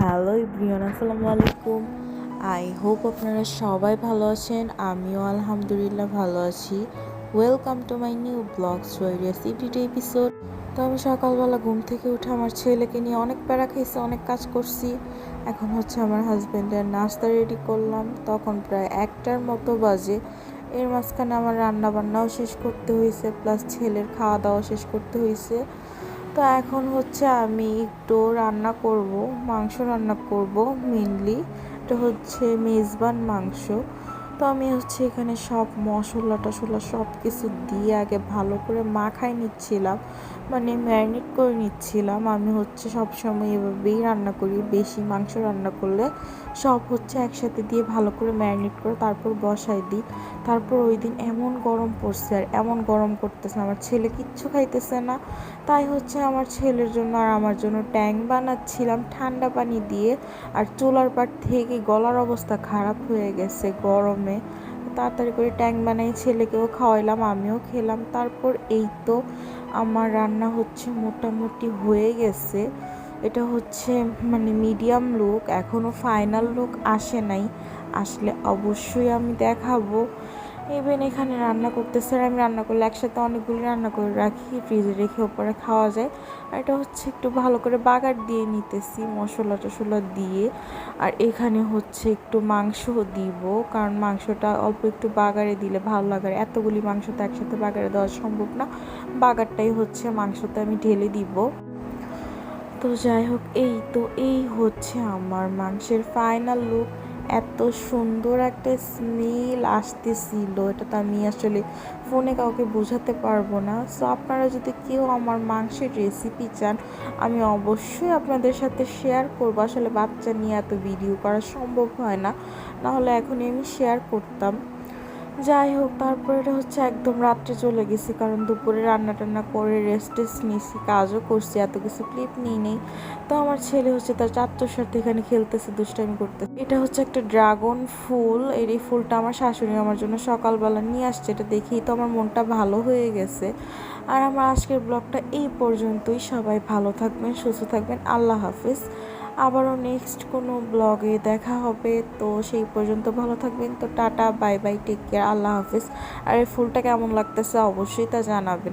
Hello everyone, আসসালামু আলাইকুম। I hope আপনারা সবাই ভালো আছেন। আমিও আলহামদুলিল্লাহ ভালো আছি। Welcome to my new blog story recipe episode. তো আমি সকালবেলা ঘুম থেকে উঠে আমার ছেলেকে নিয়ে অনেক প্যারা খাইছি, অনেক কাজ করছি। এখন হচ্ছে আমার হাজব্যান্ডের নাস্তা রেডি করলাম, তখন প্রায় 1টার মতো বাজে। এর মাঝখানে আমার রান্না বান্নাও শেষ করতে হয়েছে, প্লাস ছেলের খাওয়া দাওয়া শেষ করতে হয়েছে। তো এখন হচ্ছে আমি একটু রান্না করব, মাংস রান্না করব মেনলি। এটা হচ্ছে মেজবান মাংস। তো আমি হচ্ছে এখানে সব মশলা টশলা সব কিছু দিয়ে আগে ভালো করে মাখাই নিচ্ছিলাম, মানে ম্যারিনেট করে নিচ্ছিলাম। আমি হচ্ছে সবসময় এভাবেই রান্না করি, বেশি মাংস রান্না করলে সব হচ্ছে একসাথে দিয়ে ভালো করে ম্যারিনেট করে তারপর বসাই দিই। তারপর ওই দিন এমন গরম পড়ছে আর এমন গরম করতেছে, আমার ছেলে কিচ্ছু খাইতেছে না। তাই হচ্ছে আমার ছেলের জন্য আর আমার জন্য ট্যাং বানাচ্ছিলাম ঠান্ডা পানি দিয়ে। আর চুলার পাড় থেকে গলার অবস্থা খারাপ হয়ে গেছে গরমে। তাড়াতাড়ি করে ট্যাং বানাই ছেলেকেও খাওয়াইলাম, আমিও খেলাম। তারপর এই তো আমার রান্না হচ্ছে মোটামুটি হয়ে গেছে। এটা হচ্ছে মানে মিডিয়াম লুক, এখনও ফাইনাল লুক আসে নাই। আসলে অবশ্যই আমি দেখাবো। ইভেন এখানে রান্না করতেছে, আর আমি রান্না করলে একসাথে অনেকগুলি রান্না করে রাখি, ফ্রিজে রেখে ওপরে খাওয়া যায়। আর এটা হচ্ছে একটু ভালো করে বাগার দিয়ে নিতেছি মশলা টশলা দিয়ে। আর এখানে হচ্ছে একটু মাংস দিব, কারণ মাংসটা অল্প একটু বাগারে দিলে ভালো লাগে। এতগুলি মাংস তো একসাথে বাগারে দেওয়া সম্ভব না, বাগারটাই হচ্ছে মাংসতে আমি ঢেলে দিব। তো যাই হোক, এই হচ্ছে আমার মাংসের ফাইনাল লুক। এত সুন্দর একটা স্মেল আসতেছিল, এটা তো আমি আসলে ফোনে কাউকে বোঝাতে পারবো না। সো আপনারা যদি কেউ আমার মাংসের রেসিপি চান, আমি অবশ্যই আপনাদের সাথে শেয়ার করবো। আসলে বাচ্চা নিয়ে এত ভিডিও করা সম্ভব হয় না, নাহলে এখনই আমি শেয়ার করতাম। যাই হোক, তারপর এটা হচ্ছে একদম রাত্রে চলে গেছি, কারণ দুপুরে রান্না টান্না করে রেস্ট টেস্ট নিয়েছি, কাজও করছি, এত কিছু ক্লিপ নিই নেই। তো আমার ছেলে হচ্ছে তার চাচ্চুর সাথে এখানে খেলতেছে, দুষ্টামি করতেছে। এটা হচ্ছে একটা ড্রাগন ফুল। এই ফুলটা আমার শাশুড়ি আমার জন্য সকালবেলা নিয়ে আসছে, এটা দেখেই তো আমার মনটা ভালো হয়ে গেছে। আর আমার আজকের ব্লগটা এই পর্যন্তই। সবাই ভালো থাকবেন, সুস্থ থাকবেন। আল্লাহ হাফিজ। আবারও নেক্সট কোনো ব্লগে দেখা হবে। তো সেই পর্যন্ত ভালো থাকবেন। তো tata, bye bye, take care, আল্লাহ হাফিজ। আর এই ফুলটা কেমন লাগতেছে অবশ্যই তা জানাবেন।